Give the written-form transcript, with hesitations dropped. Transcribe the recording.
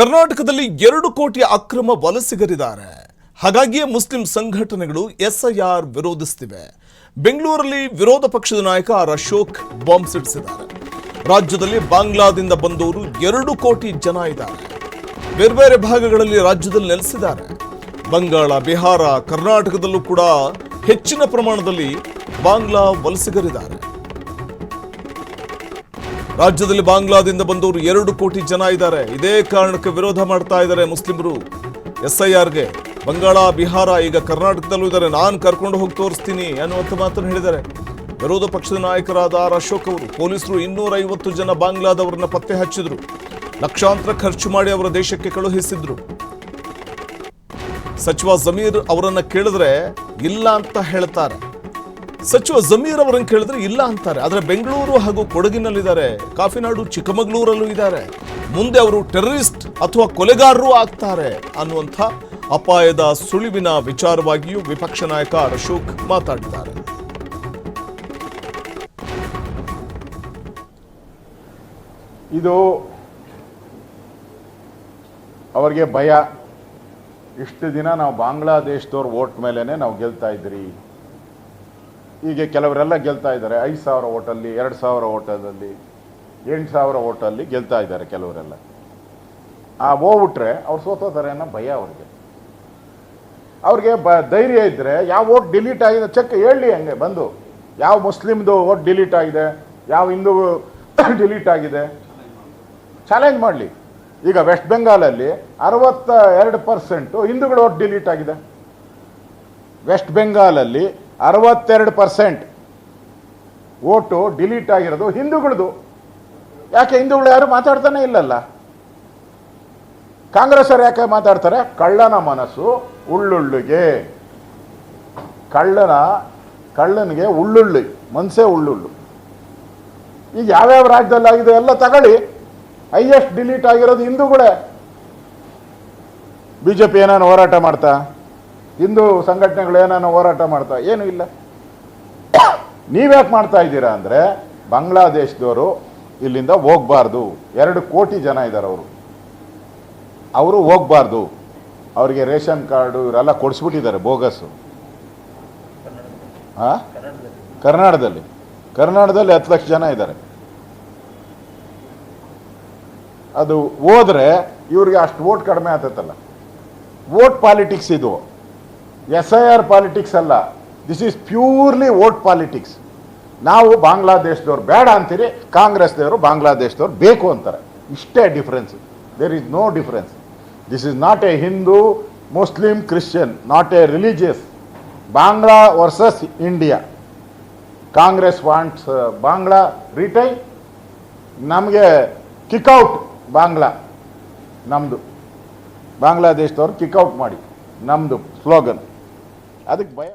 ಕರ್ನಾಟಕದಲ್ಲಿ 2 ಕೋಟಿ ಅಕ್ರಮ ವಲಸಿಗರಿದ್ದಾರೆ. ಹಾಗಾಗಿಯೇ ಮುಸ್ಲಿಂ ಸಂಘಟನೆಗಳು ಎಸ್ಐಆರ್ ವಿರೋಧಿಸುತ್ತಿವೆ. ಬೆಂಗಳೂರಲ್ಲಿ ವಿರೋಧ ಪಕ್ಷದ ನಾಯಕ ಅಶೋಕ್ ಬಾಂಬ್ ಸಿಡಿಸಿದ್ದಾರೆ. ರಾಜ್ಯದಲ್ಲಿ ಬಾಂಗ್ಲಾದಿಂದ ಬಂದವರು 2 ಕೋಟಿ ಜನ ಇದ್ದಾರೆ. ಬೇರೆ ಬೇರೆ ಭಾಗಗಳಲ್ಲಿ ರಾಜ್ಯದಲ್ಲಿ ನೆಲೆಸಿದ್ದಾರೆ. ಬಂಗಾಳ, ಬಿಹಾರ, ಕರ್ನಾಟಕದಲ್ಲೂ ಕೂಡ ಹೆಚ್ಚಿನ ಪ್ರಮಾಣದಲ್ಲಿ ಬಾಂಗ್ಲಾ ವಲಸಿಗರಿದ್ದಾರೆ. ರಾಜ್ಯದಲ್ಲಿ ಬಾಂಗ್ಲಾದಿಂದ ಬಂದವರು 2 ಕೋಟಿ ಜನ ಇದ್ದಾರೆ. ಇದೇ ಕಾರಣಕ್ಕೆ ವಿರೋಧ ಮಾಡ್ತಾ ಇದ್ದಾರೆ ಮುಸ್ಲಿಮರು ಎಸ್ಐಆರ್ಗೆ. ಬಂಗಾಳ, ಬಿಹಾರ, ಈಗ ಕರ್ನಾಟಕದಲ್ಲೂ ಇದ್ದಾರೆ. ನಾನು ಕರ್ಕೊಂಡು ಹೋಗಿ ತೋರಿಸ್ತೀನಿ ಅನ್ನುವಂಥ ಮಾತನ್ನು ಹೇಳಿದ್ದಾರೆ ವಿರೋಧ ಪಕ್ಷದ ನಾಯಕರಾದ ಅಶೋಕ್ ಅವರು. ಪೊಲೀಸರು 250 ಜನ ಬಾಂಗ್ಲಾದವರನ್ನ ಪತ್ತೆ ಹಚ್ಚಿದ್ರು. ಲಕ್ಷಾಂತರ ಖರ್ಚು ಮಾಡಿ ಅವರ ದೇಶಕ್ಕೆ ಕಳುಹಿಸಿದ್ರು. ಸಚಿವ ಜಮೀರ್ ಅವರನ್ನ ಕೇಳಿದ್ರೆ ಇಲ್ಲ ಅಂತ ಹೇಳ್ತಾರೆ. ಸಚಿವ ಜಮೀರ್ ಅವರನ್ನು ಕೇಳಿದ್ರೆ ಇಲ್ಲ ಅಂತಾರೆ. ಆದರೆ ಬೆಂಗಳೂರು ಹಾಗೂ ಕೊಡಗಿನಲ್ಲಿದ್ದಾರೆ, ಕಾಫಿನಾಡು, ಚಿಕ್ಕಮಗಳೂರಲ್ಲೂ ಇದ್ದಾರೆ. ಮುಂದೆ ಅವರು ಟೆರರಿಸ್ಟ್ ಅಥವಾ ಕೊಲೆಗಾರರು ಆಗ್ತಾರೆ ಅನ್ನುವಂಥ ಅಪಾಯದ ಸುಳಿವಿನ ವಿಚಾರವಾಗಿಯೂ ವಿಪಕ್ಷ ನಾಯಕ ಅಶೋಕ್ ಮಾತಾಡಿದ್ದಾರೆ. ಇದು ಅವರಿಗೆ ಭಯ. ಇಷ್ಟು ದಿನ ನಾವು ಬಾಂಗ್ಲಾದೇಶದವ್ರ ವೋಟ್ ಮೇಲೇ ನಾವು ಗೆಲ್ತಾ ಇದ್ರಿ. ಈಗ ಕೆಲವರೆಲ್ಲ ಗೆಲ್ತಾ ಇದ್ದಾರೆ. 5,000 ಓಟಲ್ಲಿ, 2,000 ಓಟದಲ್ಲಿ, 8,000 ಓಟಲ್ಲಿ ಗೆಲ್ತಾ ಇದ್ದಾರೆ ಕೆಲವರೆಲ್ಲ. ಹೋಗ್ಬಿಟ್ರೆ ಅವ್ರು ಸೋತೋತಾರೆ ಅನ್ನೋ ಭಯ ಅವ್ರಿಗೆ. ಧೈರ್ಯ ಇದ್ದರೆ ಯಾವ ವೋಟ್ ಡಿಲೀಟ್ ಆಗಿದೆ ಚೆಕ್ ಹೇಳಿ, ಹಂಗೆ ಬಂದು ಯಾವ ಮುಸ್ಲಿಮ್ದು ವೋಟ್ ಡಿಲೀಟ್ ಆಗಿದೆ, ಯಾವ ಹಿಂದೂ ಡಿಲೀಟ್ ಆಗಿದೆ ಚಾಲೆಂಜ್ ಮಾಡಲಿ. ಈಗ ವೆಸ್ಟ್ ಬೆಂಗಾಲಲ್ಲಿ 62% ಹಿಂದೂಗಳ ವೋಟ್ ಡಿಲೀಟ್ ಆಗಿದೆ. ವೆಸ್ಟ್ ಬೆಂಗಾಲಲ್ಲಿ 62% ವೋಟು ಡಿಲೀಟ್ ಆಗಿರೋದು ಹಿಂದೂಗಳದು. ಯಾಕೆ ಹಿಂದೂಗಳು ಯಾರು ಮಾತಾಡ್ತಾನೆ ಇಲ್ಲಲ್ಲ? ಕಾಂಗ್ರೆಸ್ ಅವರು ಯಾಕೆ ಮಾತಾಡ್ತಾರೆ? ಕಳ್ಳನ ಮನಸ್ಸು ಉಳ್ಳುಳ್ಳಿಗೆ, ಕಳ್ಳನಿಗೆ ಉಳ್ಳುಳ್ಳಿ ಮನಸ್ಸೇ ಉಳ್ಳುಳ್ಳು. ಈಗ ಯಾವ್ಯಾವ ರಾಜ್ಯದಲ್ಲಿ ಆಗಿದೆ ಎಲ್ಲ ತಗೊಳ್ಳಿ, ಹೈಯೆಸ್ಟ್ ಡಿಲೀಟ್ ಆಗಿರೋದು ಹಿಂದೂಗಳೇ. ಬಿಜೆಪಿ ಏನಾನು ಹೋರಾಟ ಮಾಡ್ತಾ, ಹಿಂದೂ ಸಂಘಟನೆಗಳು ಏನಾನು ಹೋರಾಟ ಮಾಡ್ತಾ? ಏನೂ ಇಲ್ಲ. ನೀವ್ಯಾಕೆ ಮಾಡ್ತಾ ಇದ್ದೀರಾ ಅಂದರೆ, ಬಾಂಗ್ಲಾದೇಶದವರು ಇಲ್ಲಿಂದ ಹೋಗ್ಬಾರ್ದು. 2 ಕೋಟಿ ಜನ ಇದ್ದಾರೆ. ಅವರು ಹೋಗ್ಬಾರ್ದು. ಅವರಿಗೆ ರೇಷನ್ ಕಾರ್ಡು ಇವರೆಲ್ಲ ಕೊಡಿಸ್ಬಿಟ್ಟಿದ್ದಾರೆ ಬೋಗಸ್ಸು. ಕರ್ನಾಟಕದಲ್ಲಿ 10 ಲಕ್ಷ ಜನ ಇದ್ದಾರೆ. ಅದು ಹೋದ್ರೆ ಇವ್ರಿಗೆ ಅಷ್ಟು ವೋಟ್ ಕಡಿಮೆ ಆಗ್ತೈತಲ್ಲ. ವೋಟ್ ಪಾಲಿಟಿಕ್ಸ್ ಇದು, SIR ಪಾಲಿಟಿಕ್ಸ್ ಅಲ್ಲ. This is purely vote politics. ನಾವು ಬಾಂಗ್ಲಾದೇಶದವ್ರು ಬೇಡ ಅಂತೀರಿ, ಕಾಂಗ್ರೆಸ್ದವರು ಬಾಂಗ್ಲಾದೇಶದವ್ರು ಬೇಕು ಅಂತಾರೆ. ಇಷ್ಟೇ difference. There is no difference. This is not a Hindu, Muslim, Christian, not a religious. Bangla versus India. Congress wants Bangla retain, ನಮಗೆ ಕಿಕ್ಔಟ್ ಬಾಂಗ್ಲಾ. ನಮ್ಮದು ಬಾಂಗ್ಲಾದೇಶದವ್ರು ಕಿಕ್ಔಟ್ ಮಾಡಿ, ನಮ್ಮದು ಸ್ಲೋಗನ್. ಅದಕ್ಕೆ ಭಯ.